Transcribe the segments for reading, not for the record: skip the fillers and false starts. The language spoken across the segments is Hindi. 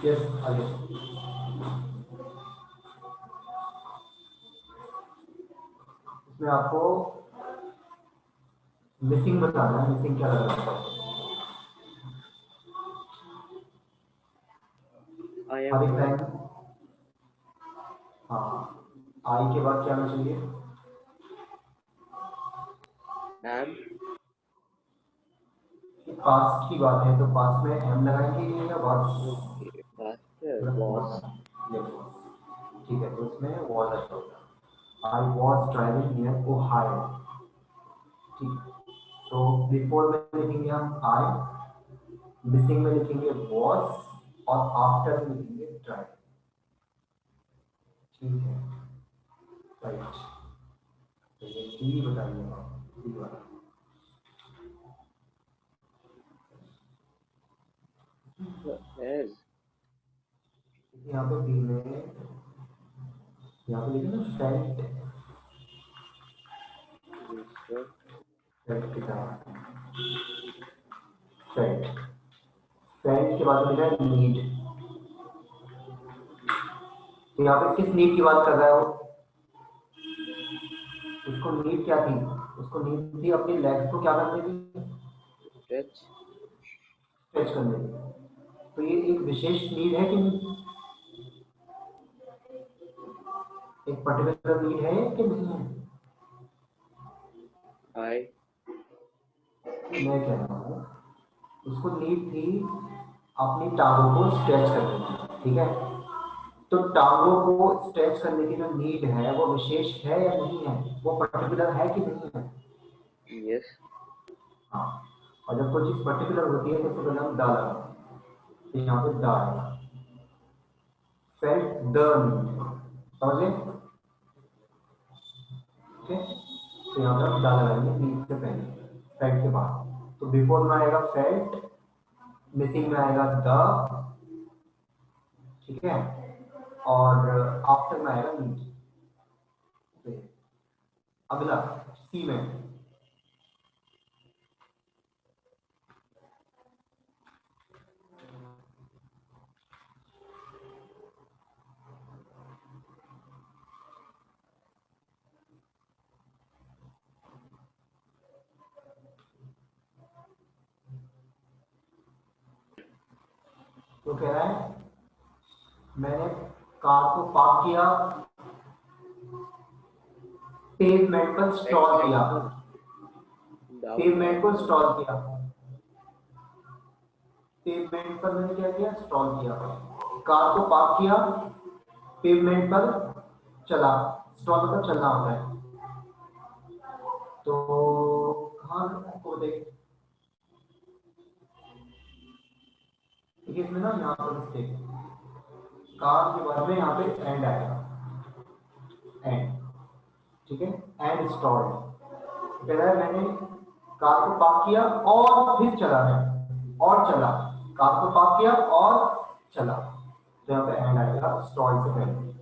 यस आगे इसमें आपको मिसिंग बताना है, मिसिंग क्या लग रहा है? I हर am एक well. टाइम। हाँ, आई के बाद क्या आना चाहिए? Am पास्ट की बात है तो पास्ट में एम लगाएंगे या वाज? okay. Faster मतलब was. वाज, ये वाज। ठीक है, तो इसमें वाज अच्छा होगा। I was driving near Ohio. ठीक है, तो बिफोर में लिखेंगे हम आई, मिसिंग में लिखेंगे वॉज, और आफ्टर में लिखेंगे ड्राइव। ठीक है, राइट। तो ये डी बताइएगा, डी वाला। Has. यहाँ पे बी में, यहाँ पे लिखे ना फेल्ट। Yes, sir. फेल्ट की तरह, फेल्ट। फेल्ट के बाद में लिखा है नीड। तो यहाँ पे किस नीड की बात कर रहा है वो? उसको नीड क्या थी? उसको नीड थी अपनी लेग्स को क्या करने की? Stretch. स्ट्रेच करने की। तो ये एक विशेष नीड है कि नहीं? एक पर्टिकुलर नीड है कि नहीं है? I. मैं कह रहा हूँ, उसको नीड थी अपनी टांगों को स्ट्रेच करने की, ठीक है? तो टांगों को स्ट्रेच करने की जो नीड है वो विशेष है या नहीं है? वो पर्टिकुलर है कि नहीं है? Yes. हाँ। और जब कोई चीज पर्टिकुलर होती है तो उसको पहले हम दा लगाते हैं। तो यहाँ पे दा आएगा, फेल्ट द नीड। समझे? ठीक है, तो यहाँ पर हम दा लगाएंगे नीड से पहले, फेल्ट के बाद। तो बिफोर में आएगा फेल्ट, मिसिंग में आएगा द, ठीक है, और आफ्टर में आएगा नीड। अगला सी में, तो कह रहा है मैंने कार को पार्क किया, पेवमेंट पर स्टॉल Pavement किया। पर डाउन पेवमेंट को डाउन स्टॉल किया, पेवमेंट पर मैंने क्या किया? स्टॉल किया। कार को पार्क किया, पेवमेंट पर चला। स्टॉल मतलब चलना होता है। तो कहाँ को देख, देखिए इसमें ना यहाँ पर मिस्टेक, कार के बाद में यहाँ पे एंड आएगा, एंड। ठीक है, एंड स्टॉल। कह रहा है मैंने कार को पार्क किया और फिर चला है, और चला। कार को पार्क किया और चला, तो यहाँ पे एंड आएगा स्टॉल से पहले।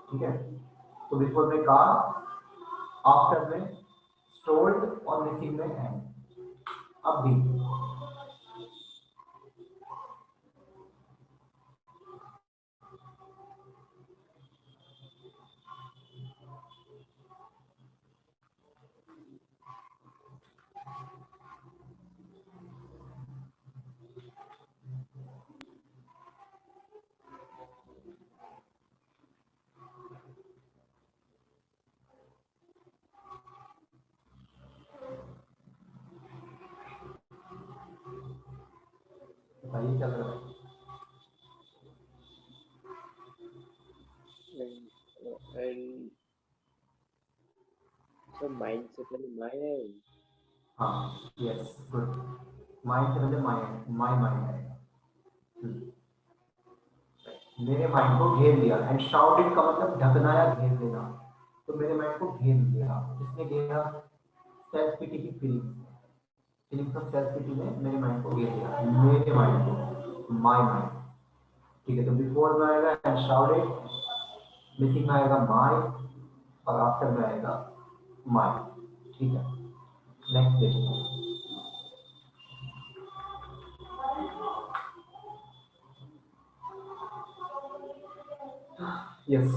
ठीक है, तो बिफोर में कार, आफ्टर में स्टोल्ड, और मिसिंग में एंड। अब भी बताइए क्या कर रहा है? and so mine से पहले mine है. हाँ, यस, गुड। माइंड से पहले माई माइंड आएगा। मेरे माइंड को घेर लिया, एंड शाउटेड का मतलब ढकना या घेर लेना। तो मेरे माइंड को घेर लिया, किसने घेरा? सेल्फ पिटी की feeling, feelings of self pity ने मेरे माइंड को घेर लिया, मेरे माइंड को, माई माइंड। ठीक है, तो बिफोर में आएगा एंड शाउटेड, मिसिंग में आएगा माई, और आफ्टर में आएगा माई। ठीक है, नेक्स्ट देखते हैं। यस,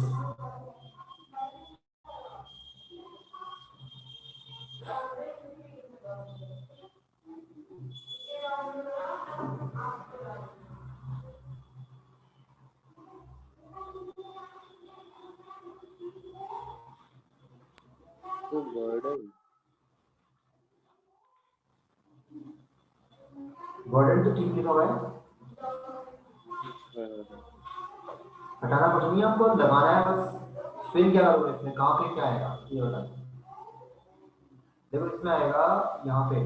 वर्डेंट तो ठीक लिखा हुआ है, हटाना कुछ नहीं है आपको, लगाना है बस। फिर क्या करोगे इसमें, कहाँ पे क्या आएगा ये बता। देखो इसमें आएगा यहाँ पे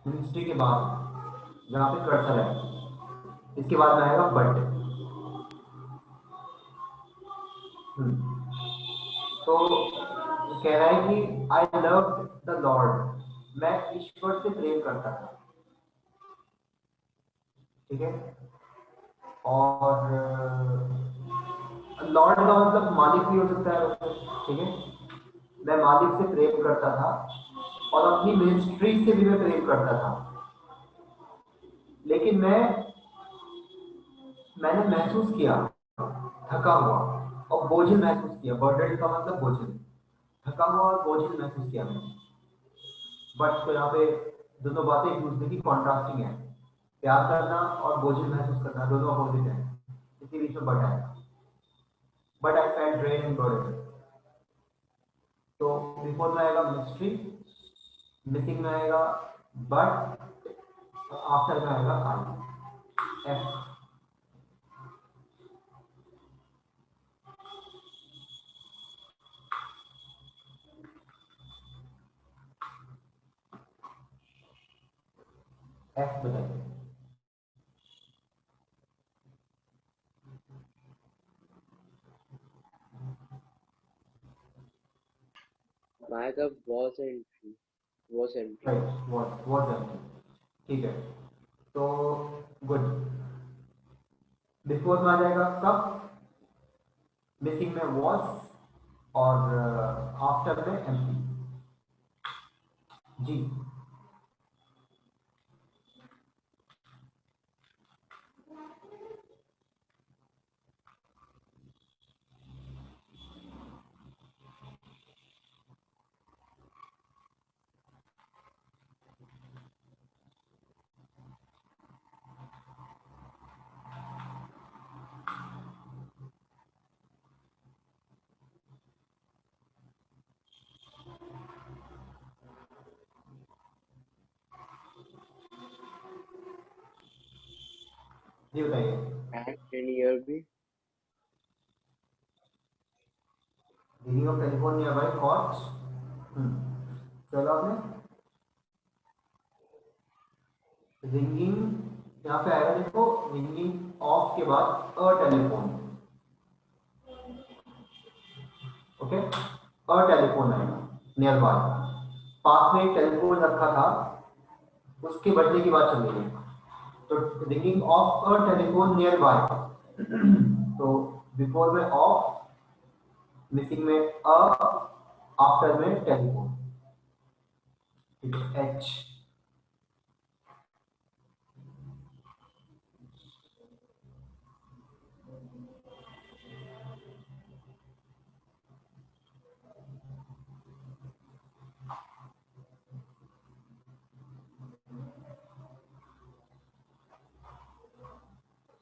मिनिस्ट्री के बाद जहाँ पे कर्सर है, इसके बाद में आएगा बट। तो कह रहा है कि आई लव द लॉर्ड, मैं ईश्वर से प्रेम करता था, ठीक है। और लॉर्ड का मतलब मालिक भी हो सकता है वैसे, ठीक है। मैं मालिक से प्रेम करता था और अपनी मिनिस्ट्री से भी मैं प्रेम करता था, लेकिन मैंने महसूस किया थका हुआ और बोझिल महसूस किया। बर्डन का मतलब बोझिल, थका हुआ और बोझिल महसूस किया मैंने। बट तो यहाँ पे दोनों बातें एक दूसरे की कॉन्ट्रास्टिंग है। प्यार करना और बोझिल महसूस करना दोनों अपोजिट है, इसी बीच में बट आएगा। But I felt drain in burden. तो बिफोर में आएगा मिनिस्ट्री, मिसिंग में आएगा बट, और आफ्टर में आएगा आई, एफ। एफ बताइए। My cup was empty. Was empty. Right, was empty, ठीक है। तो गुड। बिफोर में आ जाएगा कब, मिसिंग में वॉज, और आफ्टर में एम्प्टी। जी जी बताइए। And nearby. Reading of telephone nearby cot. चलो आपने रिंगिंग, यहाँ पे आएगा देखो, रिंगिंग ऑफ के बाद a telephone, okay. A telephone आएगा नियर बाय, पास में एक टेलीफोन रखा था, उसके बजने की बात चल रही है। तो ringing of a telephone near by, तो बिफोर में ऑफ, मिसिंग में अ, आफ्टर में टेलीफोन, ठीक है। एच,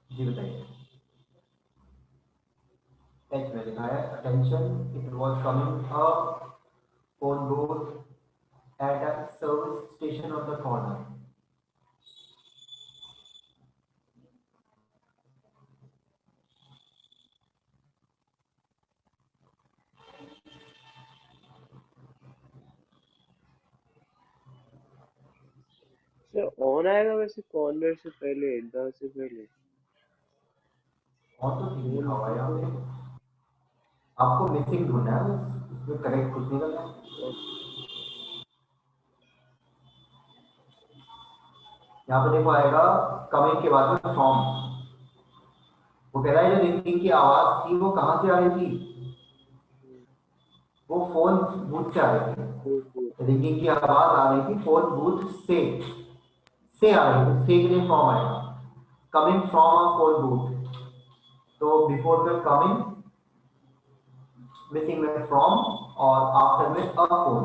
जी बताइए। एच में लिखा है attention, it was coming a phone booth at a service station of the corner. So on आएगा वैसे कॉर्नर से पहले, द से पहले। और तो ठीक लिखा फोन हुआ है यहाँ बूथ। पे, आपको मिसिंग ढूंढना है बस, इसमें करेक्ट कुछ नहीं करना है। यहाँ पे देखो आएगा कमिंग के बाद में फ्रॉम। वो कह रहा है जो रिंगिंग की आवाज थी वो कहाँ से आ रही थी, वो फोन बूथ से आ रही फोन बूथ। थी। रिंगिंग की आवाज आ रही थी फोन बूथ से आ रही थी, से के लिए फ्रॉम आएगा। Coming from a phone booth, तो बिफोर में कमिंग, मिसिंग में फ्रॉम, और आफ्टर में अ फोन,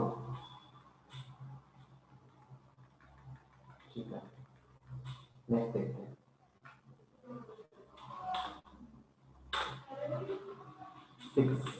ठीक है। नेक्स्ट देखते हैं। 6,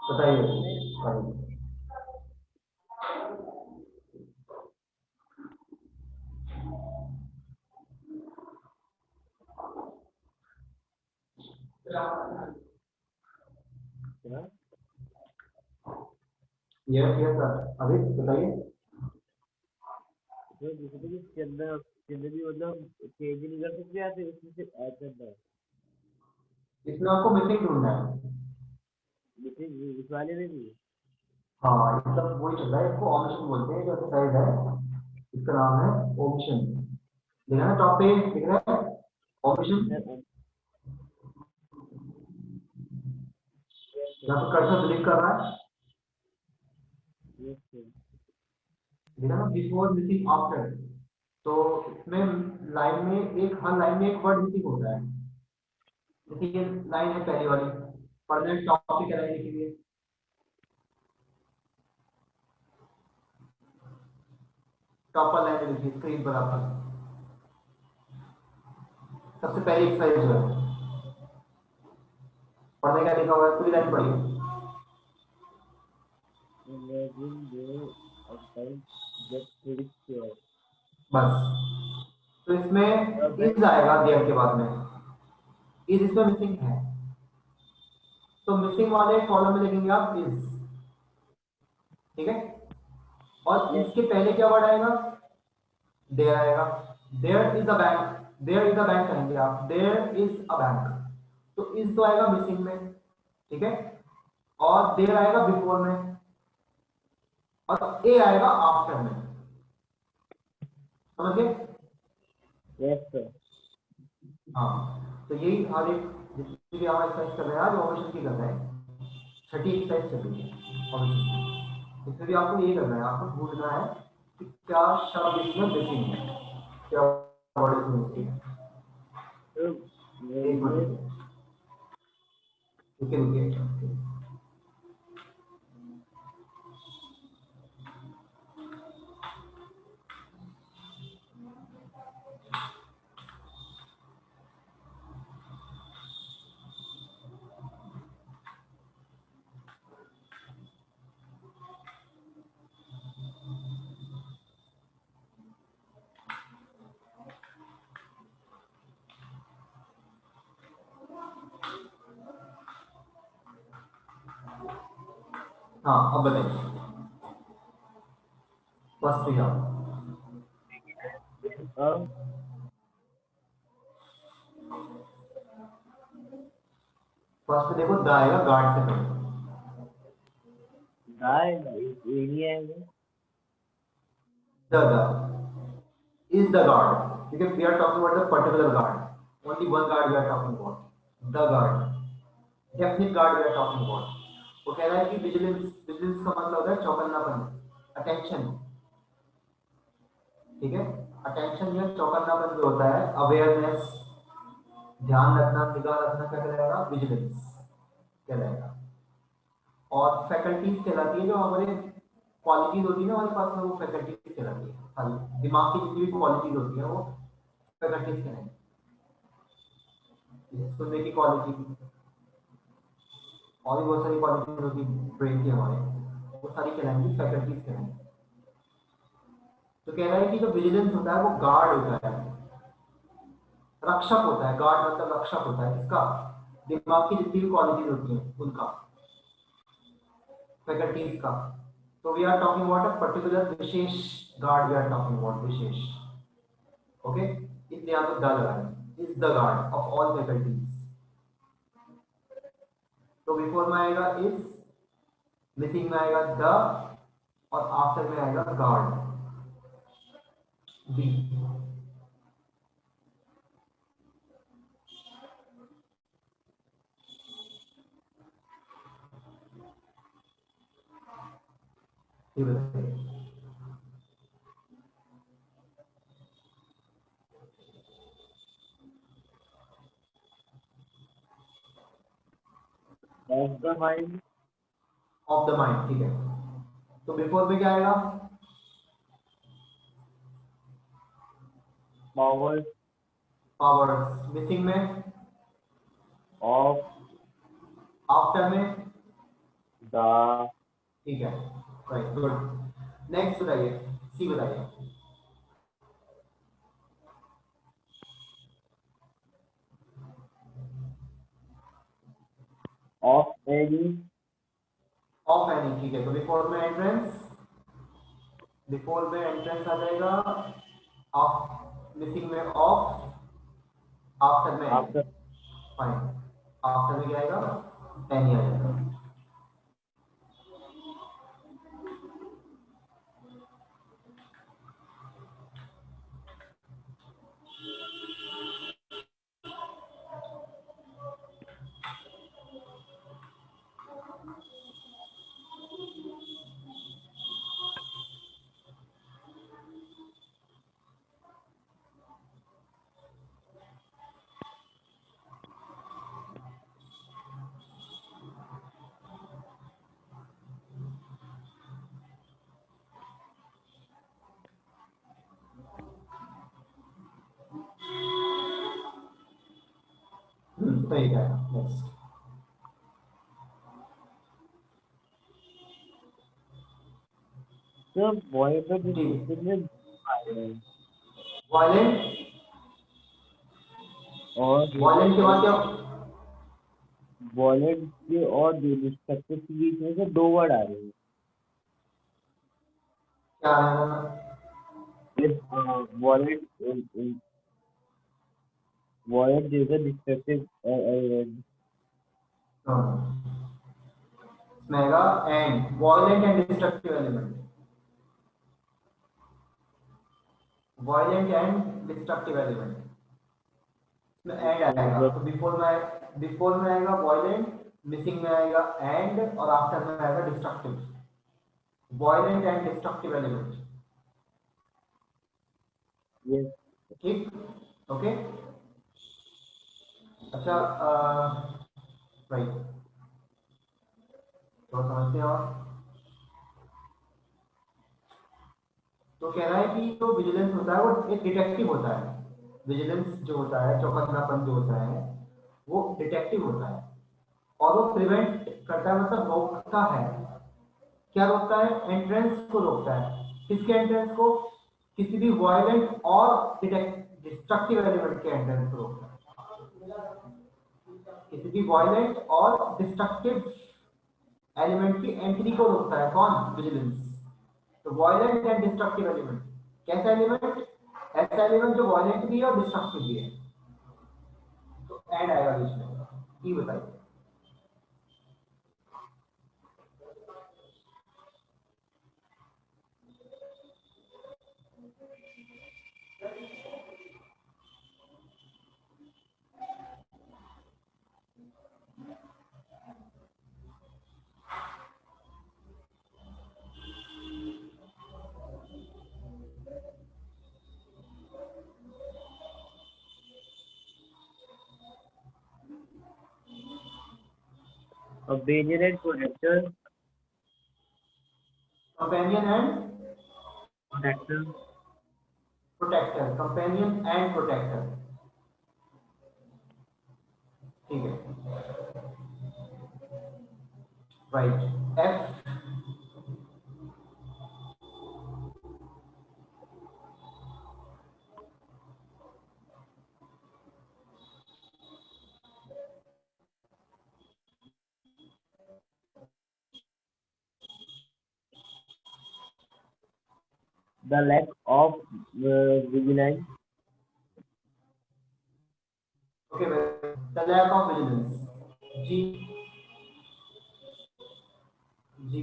बताइए। क्या यस यस सर, अभी बताइए। तो जैसे कि इसके अंदर भी मतलब चेंज नहीं कर सकते या फिर इसमें सिर्फ ऐड करना है? इसमें आपको मिसिंग ढूंढना है। जैसे इस वाले में भी हाँ, ये सब वही चल रहा है, इसको ऑमिशन बोलते हैं, जो एक्सरसाइज है इसका नाम है ऑमिशन। देखा ना टॉप पे दिख रहा है ऑमिशन, सर यहाँ पे कर्सर क्लिक कर रहा है, यस सर देखा ना बिफोर मिसिंग आफ्टर। तो इसमें लाइन में एक, हर लाइन में एक वर्ड मिसिंग होता है। जैसे ये लाइन है पहली वाली, परमानेंट टॉपिक है लाइन के लिए, टॉपर लाइन लिखिए स्क्रीन पर आपकी सबसे पहली एक्सरसाइज जो है, पढ़ने का लिखा हुआ है, पूरी लाइन पढ़िए। imagine their account get richer बस, तो इसमें when इज आएगा देयर के बाद में, इज इसमें मिसिंग है, तो मिसिंग वाले कॉलम में लिखेंगे आप इज, ठीक है। और yes इसके पहले क्या वर्ड आएगा, देयर आएगा। There is a bank, there is a bank कहेंगे आप, देयर इज अ बैंक। तो इज तो आएगा मिसिंग में, ठीक है, और देर आएगा बिफोर में, और ए आएगा आफ्टर में। समझ गए? Yes sir. हाँ, तो यही हर एक जितनी भी हम एक्सरसाइज कर रहे हैं आज ऑपरेशन की कर रहे हैं, छठी एक्सरसाइज चल रही है ऑपरेशन। इसमें भी आपको यही करना है, आपको ढूंढना है कि क्या शब्द इसमें मिसिंग है, क्या वर्ड इसमें मिसिंग है। तो एक मुझे मिनट रुकिए रुकिए। हाँ, अब बताइए फर्स्ट पे जाओ। अब फर्स्ट पे देखो, द आएगा गार्ड से पहले। गाय एरिया है। The is the guard, because we are talking about the particular guard. Only one guard we are talking about. The guard, definite guard we are talking about. वो कह रहा है कि विजिलेंस, विजिलेंस का मतलब होता है चौकन्नापन, अटेंशन, ठीक है। अटेंशन या चौकन्नापन जो होता है, अवेयरनेस, ध्यान रखना, निगाह रखना, क्या कहलाएगा? विजिलेंस कहलाएगा। और फैकल्टीज कहलाती है, जो हमारे क्वालिटीज होती है ना हमारे पास में, वो फैकल्टीज कहलाती है। सारी दिमाग की जितनी भी क्वालिटीज होती है वो फैकल्टीज कहलाएंगी। सुनने की क्वालिटी, और भी बहुत सारी क्वालिटीज होती है ब्रेन की हमारे, वो सारी कहलाएंगी फैकल्टीज कहलाएंगी। तो कह रहा है कि जो विजिलेंस होता है वो गार्ड होता है, रक्षक होता है। गार्ड मतलब रक्षक होता है, किसका? दिमाग की जितनी भी क्वालिटीज होती हैं उनका, फैकल्टीज का। तो we are talking about a particular विशेष guard, we are talking about विशेष, ओके। इसलिए यहाँ पे द लगाएंगे, is the guard of all faculties. तो बिफोर में आएगा इज, मिसिंग में आएगा द, और आफ्टर में आएगा गार्ड, बी। ये बताइए। Of the mind. Of the mind, ठीक है। तो बिफोर में क्या आएगा? Power powers. मिसिंग में? ऑफ आफ्टर में? द ठीक है, राइट, गुड। नेक्स्ट बताइए, सी बताइए। Of any. ऑफ एनी, ठीक है। तो बिफोर में एंट्रेंस, बिफोर में एंट्रेंस आ जाएगा, ऑफ, मिसिंग में ऑफ, आफ्टर में एनी, आफ्टर फाइन। आफ्टर में क्या आएगा? एनी आ जाएगा। सही है। नेक्स्ट। तो बॉय पे जी, डिस्क्रिप्शन में आ रहे हैं। वायलेंट। और वायलेंट के बाद क्या? वॉलेट के और डिस्ट्रक्टिव के बीच में से दो वर्ड आ रहे हैं। क्या आएगा? वॉलेट वॉलेट जैसा destructive no mega and violent and destructive element, violent and destructive element में एंड आएगा, मतलब तो बिफोर में आएगा वॉयलेंट, मिसिंग में आएगा एंड, और आफ्टर में आएगा destructive, violent and destructive element. ये ठीक, ओके। अच्छा, राइट, तो समझते हैं। और तो कह रहा है कि जो विजिलेंस होता है वो एक डिटेक्टिव होता है। विजिलेंस जो होता है, चौकन्नापन जो होता है, वो डिटेक्टिव होता है, और वो प्रिवेंट करता है, मतलब रोकता है। क्या रोकता है? एंट्रेंस को रोकता है। किसके एंट्रेंस को? किसी भी वायलेंट और डिस्ट्रक्टिव एलिमेंट के एंट्रेंस को रोकता है। किसी भी वायलेंट और डिस्ट्रक्टिव एलिमेंट की एंट्री को रोकता है कौन? विजिलेंस। तो वायलेंट एंड डिस्ट्रक्टिव एलिमेंट, कैसा एलिमेंट? ऐसा एलिमेंट जो वायलेंट भी है और डिस्ट्रक्टिव भी है। तो एंड आएगा बीच में। ये बताइए। अब vigilant protector, companion and protector, protector, companion and protector. ठीक है, right. F, the lack of vigilance, okay, the lack of vigilance. जी, जी,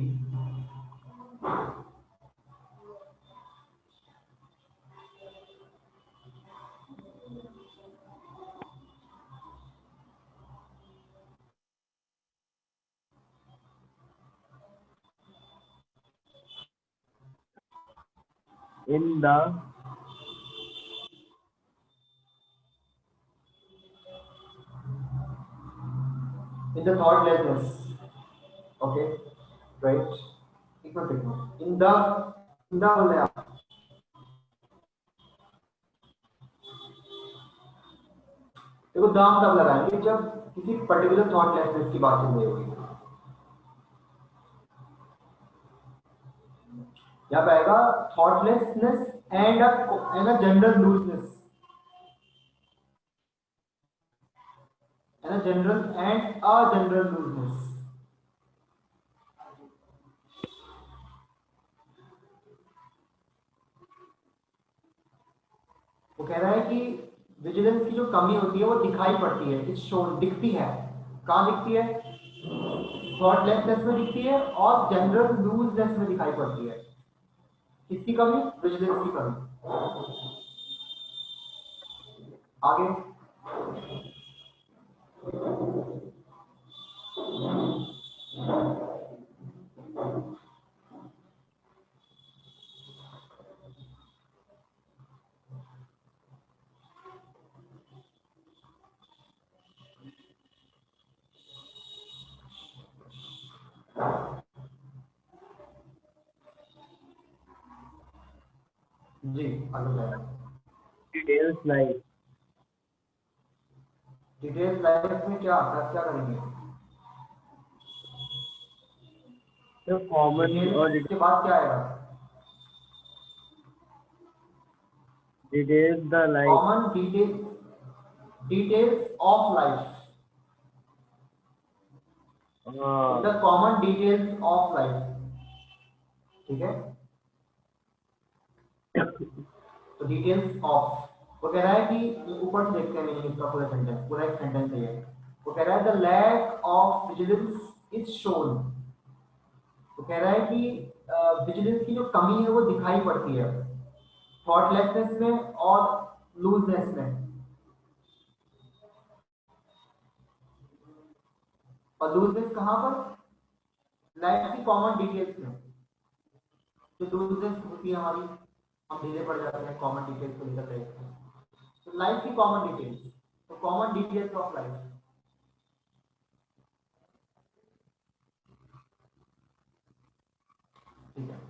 in the in the thoughtlessness. Okay, right. एक मिनट, इन द बोल रहे हैं आप? देखो, दाम तब लगाएंगे जब किसी पर्टिकुलर थॉटलेसनेस की बात चल रही होगी। यहाँ पे आएगा thoughtlessness and a general looseness, and a general looseness. वो कह रहा है कि विजिलेंस की जो कमी होती है वो दिखाई पड़ती है, इस शोन दिखती है। कहाँ दिखती है? थॉटलेसनेस में दिखती है और जनरल लूजनेस में दिखाई पड़ती है। किसकी कमी? विजिलेंस की कमी। आगे, जी, आगे बताएं। details like डिटेल लाइफ में क्या क्या करेंगे? the common or डिटेल के बाद क्या आएगा? details the like common details of life. The common details of life. ठीक है, तो डिटेल्स ऑफ, वो कह रहा है कि ऊपर से देखते हैं मीनिंग इसका, पूरा सेंटेंस, पूरा एक सेंटेंस है ये। वो कह रहा है the lack of vigilance is shown, तो कह रहा है कि विजिलेंस की जो कमी है वो दिखाई पड़ती है थॉटलेसनेस में और लूजनेस में। और लूजनेस कहां पर? लाइफ की कॉमन डिटेल्स में जो लूजनेस होती है हमारी, हम ढीले पड़ जाते हैं कॉमन डिटेल्स को लेकर देखते हैं। तो लाइफ की कॉमन डिटेल्स, तो कॉमन डिटेल्स ऑफ लाइफ, ठीक है।